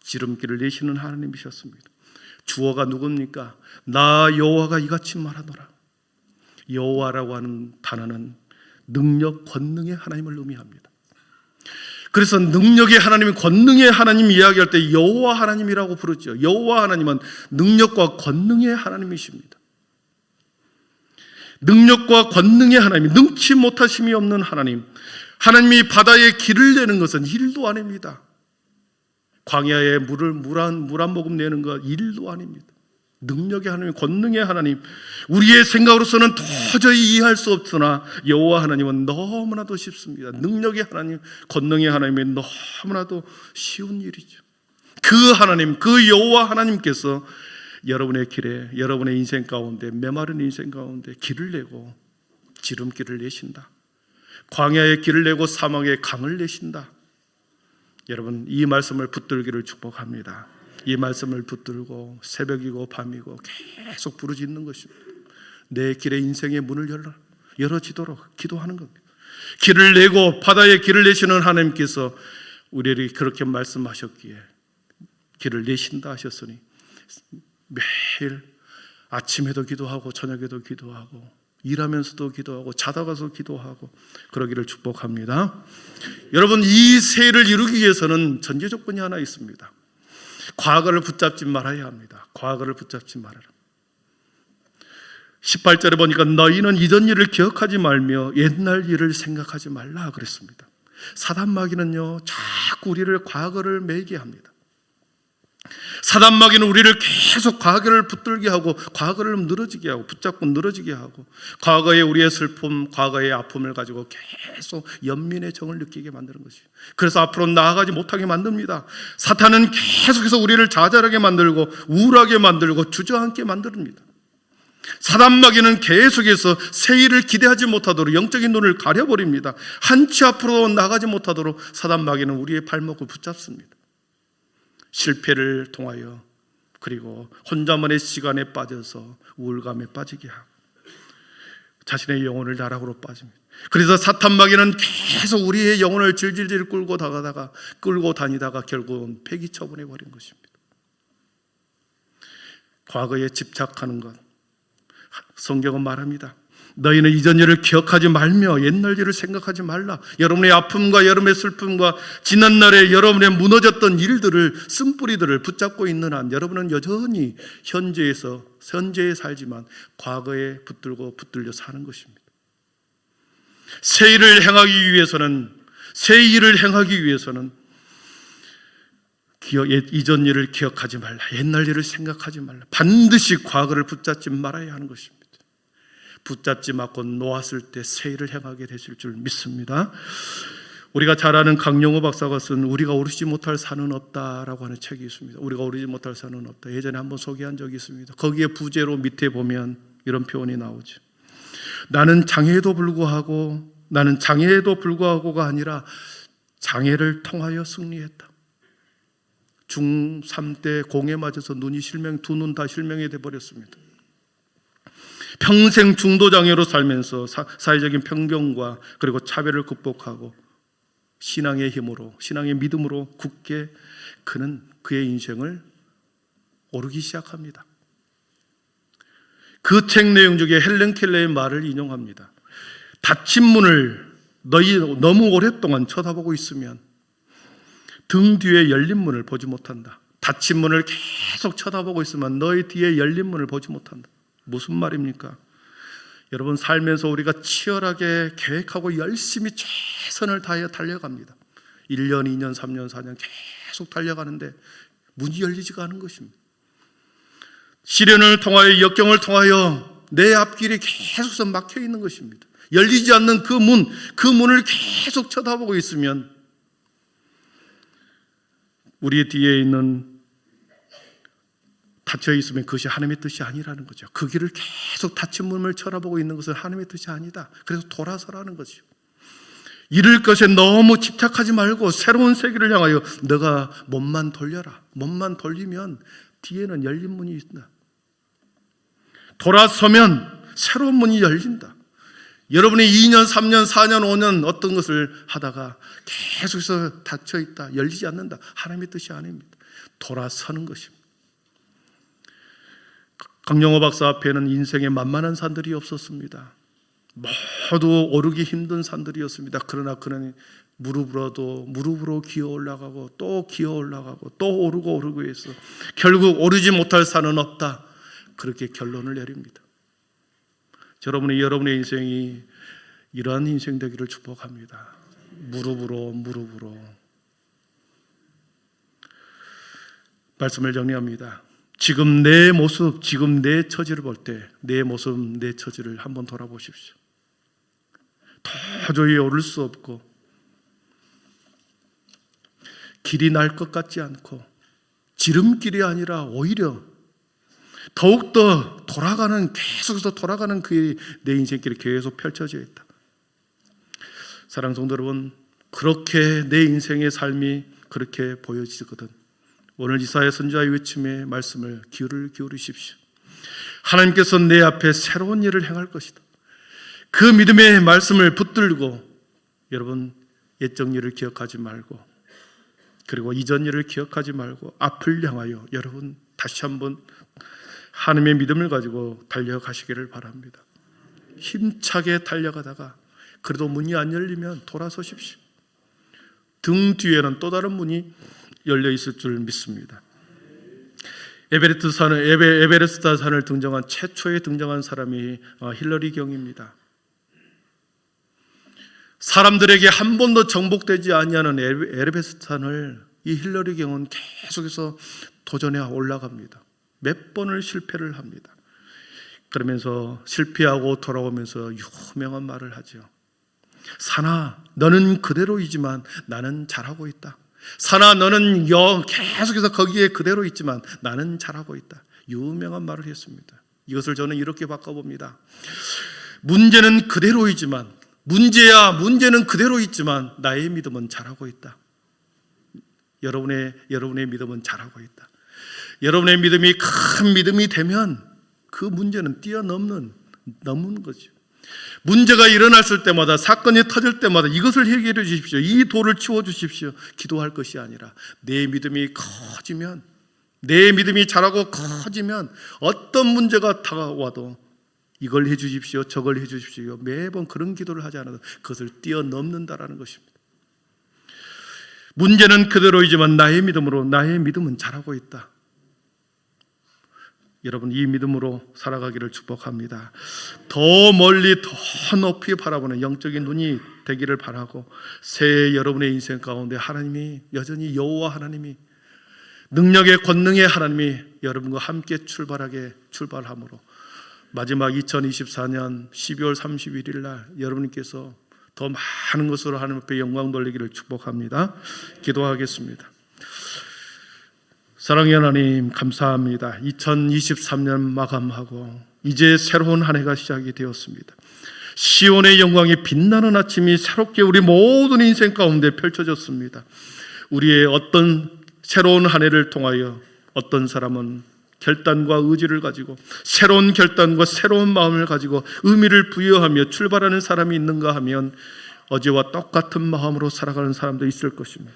지름길을 내시는 하나님이셨습니다. 주어가 누굽니까? 나 여호와가 이같이 말하노라. 여호와라고 하는 단어는 능력, 권능의 하나님을 의미합니다. 그래서 능력의 하나님, 권능의 하나님 이야기할 때 여호와 하나님이라고 부르죠. 여호와 하나님은 능력과 권능의 하나님이십니다. 능력과 권능의 하나님, 능치 못하심이 없는 하나님, 하나님이 바다에 길을 내는 것은 일도 아닙니다. 광야에 물 한 모금 내는 것 일도 아닙니다. 능력의 하나님, 권능의 하나님, 우리의 생각으로서는 도저히 이해할 수 없으나 여호와 하나님은 너무나도 쉽습니다. 능력의 하나님, 권능의 하나님이 너무나도 쉬운 일이죠. 그 하나님, 그 여호와 하나님께서 여러분의 길에, 여러분의 인생 가운데, 메마른 인생 가운데 길을 내고 지름길을 내신다. 광야의 길을 내고 사막의 강을 내신다. 여러분, 이 말씀을 붙들기를 축복합니다. 이 말씀을 붙들고 새벽이고 밤이고 계속 부르짖는 것입니다. 내 길에 인생의 문을 열어지도록 기도하는 겁니다. 길을 내고 바다에 길을 내시는 하나님께서 우리에게 그렇게 말씀하셨기에 길을 내신다 하셨으니 매일 아침에도 기도하고 저녁에도 기도하고 일하면서도 기도하고 자다가도 기도하고 그러기를 축복합니다. 여러분, 이 세를 이루기 위해서는 전제 조건이 하나 있습니다. 과거를 붙잡지 말아야 합니다. 과거를 붙잡지 말아라. 18절에 보니까 너희는 이전 일을 기억하지 말며 옛날 일을 생각하지 말라 그랬습니다. 사단 마귀는요, 자꾸 우리를 과거를 매게 합니다. 사단 마귀는 우리를 계속 과거를 붙들게 하고 과거를 늘어지게 하고 붙잡고 늘어지게 하고 과거의 우리의 슬픔, 과거의 아픔을 가지고 계속 연민의 정을 느끼게 만드는 것이에요. 그래서 앞으로 나아가지 못하게 만듭니다. 사탄은 계속해서 우리를 좌절하게 만들고 우울하게 만들고 주저앉게 만듭니다. 사단 마귀는 계속해서 새 일을 기대하지 못하도록 영적인 눈을 가려버립니다. 한치 앞으로 나가지 못하도록 사단 마귀는 우리의 발목을 붙잡습니다. 실패를 통하여 그리고 혼자만의 시간에 빠져서 우울감에 빠지게 하고 자신의 영혼을 나락으로 빠집니다. 그래서 사탄 마귀는 계속 우리의 영혼을 질질질 끌고 다니다가 결국은 폐기 처분해 버린 것입니다. 과거에 집착하는 것, 성경은 말합니다. 너희는 이전 일을 기억하지 말며 옛날 일을 생각하지 말라. 여러분의 아픔과 여러분의 슬픔과 지난날에 여러분의 무너졌던 일들을, 쓴뿌리들을 붙잡고 있는 한 여러분은 여전히 현재에 살지만 과거에 붙들려 사는 것입니다. 새 일을 행하기 위해서는 이전 일을 기억하지 말라. 옛날 일을 생각하지 말라. 반드시 과거를 붙잡지 말아야 하는 것입니다. 붙잡지 않고 놓았을 때 새 일을 행하게 되실 줄 믿습니다. 우리가 잘 아는 강영호 박사가 쓴 우리가 오르지 못할 산은 없다라고 하는 책이 있습니다. 우리가 오르지 못할 산은 없다. 예전에 한번 소개한 적이 있습니다. 거기에 부제로 밑에 보면 이런 표현이 나오죠. 나는 장애에도 불구하고가 아니라 장애를 통하여 승리했다. 중3 때 공에 맞아서 두 눈 다 실명이 되어버렸습니다. 평생 중도장애로 살면서 사회적인 편견과 그리고 차별을 극복하고 신앙의 힘으로, 신앙의 믿음으로 굳게 그는 그의 인생을 오르기 시작합니다. 그 책 내용 중에 헬렌 켈러의 말을 인용합니다. 닫힌 문을 너희 너무 오랫동안 쳐다보고 있으면 등 뒤에 열린 문을 보지 못한다. 닫힌 문을 계속 쳐다보고 있으면 너희 뒤에 열린 문을 보지 못한다. 무슨 말입니까? 여러분, 살면서 우리가 치열하게 계획하고 열심히 최선을 다해 달려갑니다. 1년, 2년, 3년, 4년 계속 달려가는데 문이 열리지가 않은 것입니다. 시련을 통하여, 역경을 통하여 내 앞길이 계속해서 막혀 있는 것입니다. 열리지 않는 그 문을 계속 쳐다보고 있으면 우리 뒤에 있는 닫혀 있으면 그것이 하나님의 뜻이 아니라는 거죠. 그 길을 계속 닫힌 문을 쳐다보고 있는 것은 하나님의 뜻이 아니다. 그래서 돌아서라는 거죠. 이룰 것에 너무 집착하지 말고 새로운 세계를 향하여 너가 몸만 돌려라. 몸만 돌리면 뒤에는 열린 문이 있다. 돌아서면 새로운 문이 열린다. 여러분이 2년, 3년, 4년, 5년 어떤 것을 하다가 계속해서 닫혀 있다, 열리지 않는다. 하나님의 뜻이 아닙니다. 돌아서는 것입니다. 강영호 박사 앞에는 인생에 만만한 산들이 없었습니다. 모두 오르기 힘든 산들이었습니다. 그러나 그는 무릎으로 기어 올라가고 또 기어 올라가고 또 오르고 해서 결국 오르지 못할 산은 없다. 그렇게 결론을 내립니다. 여러분의 인생이 이러한 인생 되기를 축복합니다. 무릎으로 말씀을 정리합니다. 지금 내 모습, 지금 내 처지를 볼 때 내 모습, 내 처지를 한번 돌아보십시오. 도저히 오를 수 없고 길이 날 것 같지 않고 지름길이 아니라 오히려 더욱더 계속해서 돌아가는 그 내 인생길이 계속 펼쳐져 있다. 사랑하는 성도 여러분, 그렇게 내 인생의 삶이 그렇게 보여지거든 오늘 이사야 선지자의 외침의 말씀을 기울이십시오. 하나님께서 내 앞에 새로운 일을 행할 것이다. 그 믿음의 말씀을 붙들고 여러분 옛적 일을 기억하지 말고 그리고 이전 일을 기억하지 말고 앞을 향하여 여러분 다시 한번 하나님의 믿음을 가지고 달려가시기를 바랍니다. 힘차게 달려가다가 그래도 문이 안 열리면 돌아서십시오. 등 뒤에는 또 다른 문이 열려 있을 줄 믿습니다. 에베레스트 산을 최초에 등장한 사람이 힐러리 경입니다. 사람들에게 한 번도 정복되지 아니하는 에베레스트 산을 이 힐러리 경은 계속해서 도전해 올라갑니다. 몇 번을 실패를 합니다. 그러면서 실패하고 돌아오면서 유명한 말을 하죠. 산아, 너는 그대로이지만 나는 잘하고 있다. 산아, 너는 계속해서 거기에 그대로 있지만 나는 잘하고 있다. 유명한 말을 했습니다. 이것을 저는 이렇게 바꿔봅니다. 문제는 그대로이지만 문제는 그대로 있지만 나의 믿음은 잘하고 있다. 여러분의 믿음은 잘하고 있다. 여러분의 믿음이 큰 믿음이 되면 그 문제는 뛰어넘는 거죠. 문제가 일어났을 때마다 사건이 터질 때마다 이것을 해결해 주십시오. 이 돌을 치워 주십시오. 기도할 것이 아니라 내 믿음이 커지면 내 믿음이 자라고 커지면 어떤 문제가 다가와도 이걸 해 주십시오. 저걸 해 주십시오. 매번 그런 기도를 하지 않아도 그것을 뛰어넘는다라는 것입니다. 문제는 그대로이지만 나의 믿음은 자라고 있다. 여러분 이 믿음으로 살아가기를 축복합니다. 더 멀리 더 높이 바라보는 영적인 눈이 되기를 바라고 새해 여러분의 인생 가운데 하나님이 여전히 여호와 하나님이 능력의 권능의 하나님이 여러분과 함께 출발함으로 마지막 2024년 12월 31일 날 여러분께서 더 많은 것으로 하나님 앞에 영광 돌리기를 축복합니다. 기도하겠습니다. 사랑의 하나님 감사합니다. 2023년 마감하고 이제 새로운 한 해가 시작이 되었습니다. 시온의 영광이 빛나는 아침이 새롭게 우리 모든 인생 가운데 펼쳐졌습니다. 우리의 어떤 새로운 한 해를 통하여 어떤 사람은 결단과 의지를 가지고 새로운 결단과 새로운 마음을 가지고 의미를 부여하며 출발하는 사람이 있는가 하면 어제와 똑같은 마음으로 살아가는 사람도 있을 것입니다.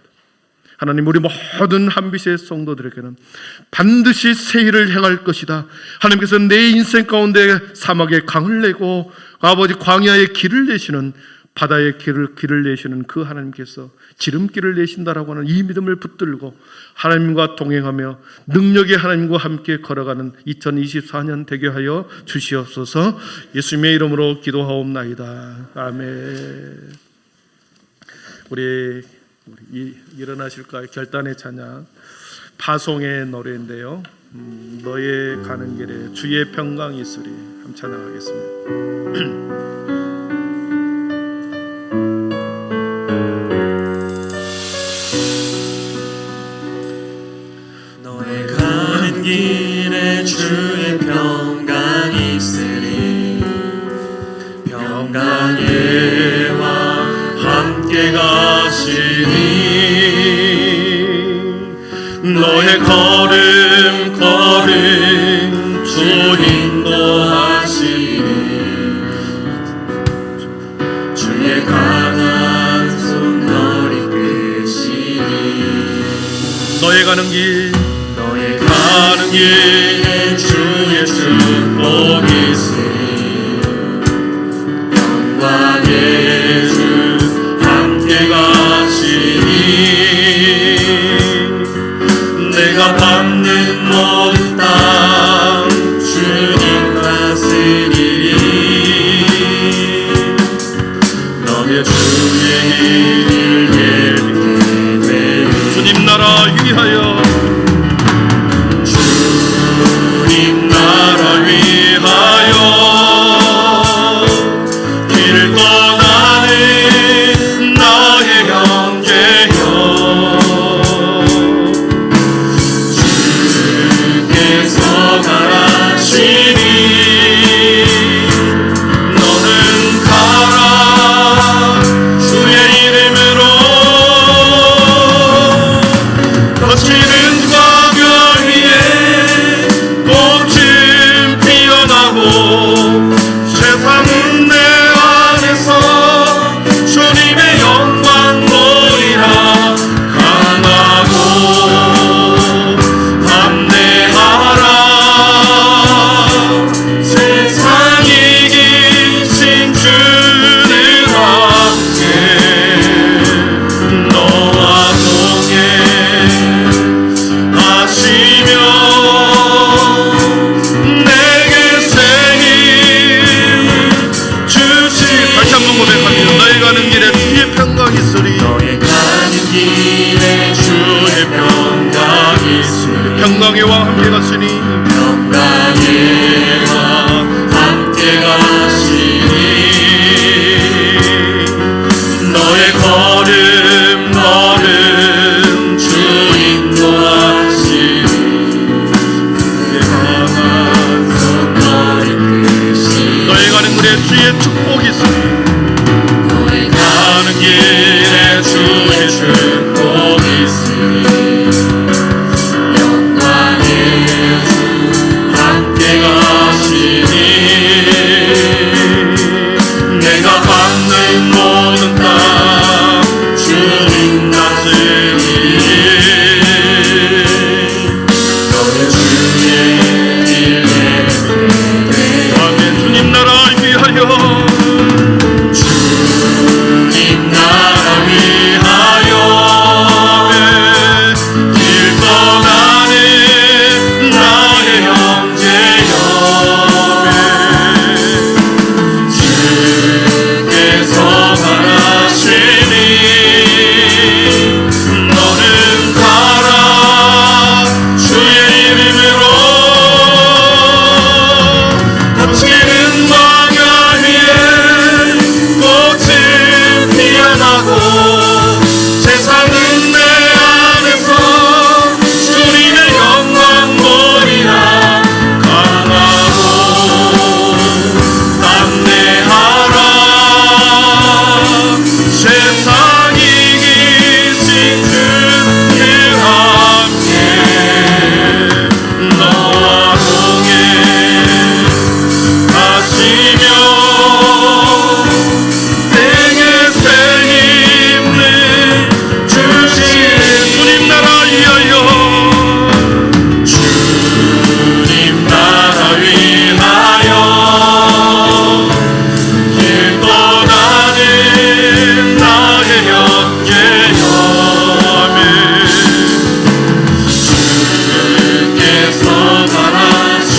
하나님 우리 모든 한빛의 성도들에게는 반드시 새 일을 행할 것이다. 하나님께서 내 인생 가운데 사막에 강을 내고 아버지 광야의 길을 내시는 바다의 길을 내시는 그 하나님께서 지름길을 내신다라고 하는 이 믿음을 붙들고 하나님과 동행하며 능력의 하나님과 함께 걸어가는 2024년 되게 하여 주시옵소서. 예수님의 이름으로 기도하옵나이다. 아멘. 우리 일어나실까요? 결단의 찬양 파송의 노래인데요. 너의 가는 길에 주의 평강이 있으리. 함께 찬양하겠습니다. 길에 주의 평강이 있으리. 평강의와 함께 가시니 너의 걸음 주 인도하시니 주의 강한 손 너리 끄시니 너의 가는 길에 주의 축복이 있으리. 영광의 주 함께 가시니 내가 밟는 모든 땅 주님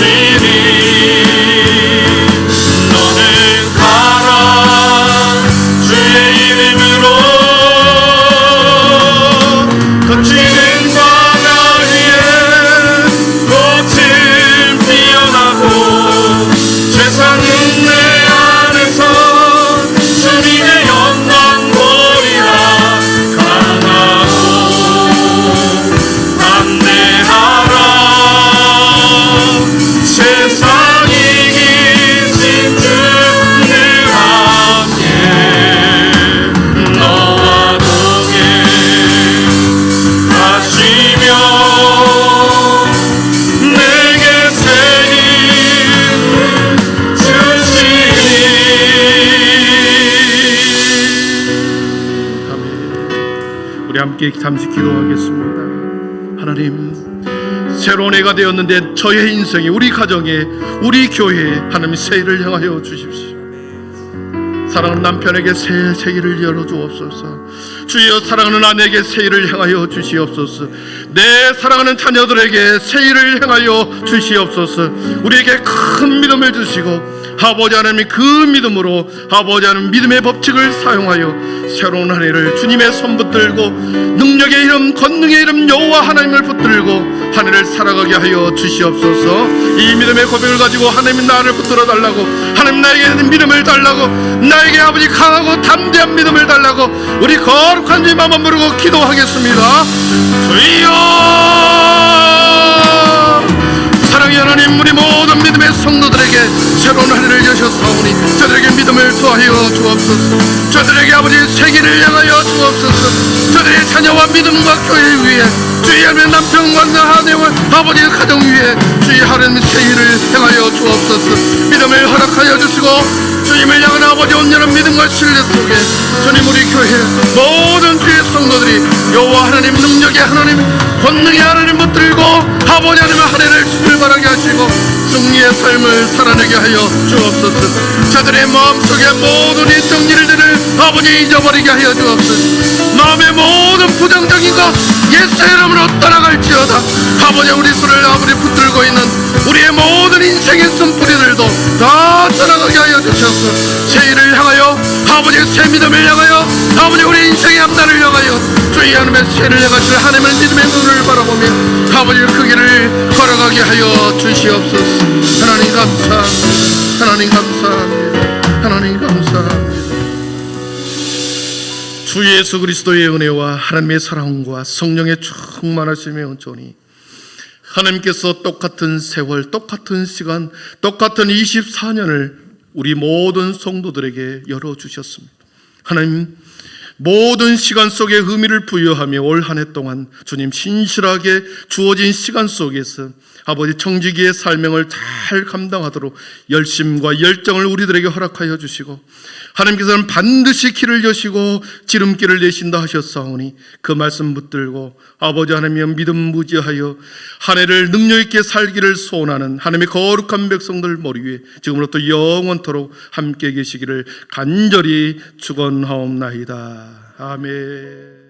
하시니 너는 가라 주의 이름으로 거치는 바다 위에 꽃은 피어나고 세상은 내 안에서 주님의 영광 보리라 강하고 담대하라 세상이 이긴 주 늘 함께 너와 동행 하시며 내게 새 힘을 주시니 아멘. 우리 함께 잠시 기도하겠습니다. 하나님, 새로운 해가 되었는데 저의 인생에, 우리 가정에, 우리 교회에 하나님 새 일을 향하여 주십시오. 사랑하는 남편에게 새 세계를 열어주옵소서. 주여, 사랑하는 아내에게 새 일을 향하여 주시옵소서. 내 사랑하는 자녀들에게 새 일을 향하여 주시옵소서. 우리에게 큰 믿음을 주시고 아버지 하나님, 그 믿음으로 아버지 하나님 믿음의 법칙을 사용하여 새로운 한 해를 주님의 손 붙들고 능력의 이름, 권능의 이름 여호와 하나님을 붙들고 한 해를 살아가게 하여 주시옵소서. 이 믿음의 고백을 가지고 하나님 나를 붙들어 달라고, 하나님 나에게 믿음을 달라고, 나에게 아버지 강하고 담대한 믿음을 달라고 우리 거룩한 주님 한번 부르고 기도하겠습니다. 주여, 사랑의 하나님, 우리 모든 믿음의 성도들에게 새로운 한 해를 여셨사오니 저들에게 믿음을 더하여 주옵소서. 저들에게 아버지 세기를 향하여 주옵소서. 저들의 자녀와 믿음과 교회 위에 주의 하나님 남편과 아내와 아버지 가정 위에 주의 하나님 세기를 향하여 주옵소서. 믿음을 허락하여 주시고 주님을 향한 아버지 온전한 믿음과 신뢰 속에 주님, 우리 교회 모든 주의 성도들이 여호와 하나님 능력의 하나님, 권능의 하나님 붙들고 아버지 하나님의 한 해를 출발하게 하시고 승리의 삶을 살아내게 하여 주옵소서. 저들의 마음속에 모든 이 정리를 아버지 잊어버리게 하여 주옵소서. 마음의 모든 부정적인 것 예수 이름으로 떠나갈지어다. 아버지, 우리 손을 아버지 붙들고 있는 우리의 모든 인생의 쓴뿌리들도 다 떠나가게 하여 주셔서 새 일을 향하여 아버지, 새 믿음을 향하여 아버지, 우리 인생의 앞날을 향하여 주의 하나님의 새를 향하실 하나님의 믿음의 눈을 바라보며 아버지 그 길을 걸어가게 하여 주시옵소서. 하나님 감사합니다. 하나님 감사합니다. 하나님 감사합니다. 주 예수 그리스도의 은혜와 하나님의 사랑과 성령의 충만하심의 은총이 하나님께서 똑같은 세월, 똑같은 시간, 똑같은 24년을 우리 모든 성도들에게 열어주셨습니다. 하나님, 모든 시간 속에 의미를 부여하며 올 한 해 동안 주님 신실하게 주어진 시간 속에서 아버지 청지기의 사명을 잘 감당하도록 열심과 열정을 우리들에게 허락하여 주시고 하나님께서는 반드시 길을 여시고 지름길을 내신다 하셨사오니 그 말씀 붙들고 아버지 하나님의 믿음 무지하여 한 해를 능력 있게 살기를 소원하는 하나님의 거룩한 백성들 머리 위에 지금부터 영원토록 함께 계시기를 간절히 축원하옵나이다. 아멘.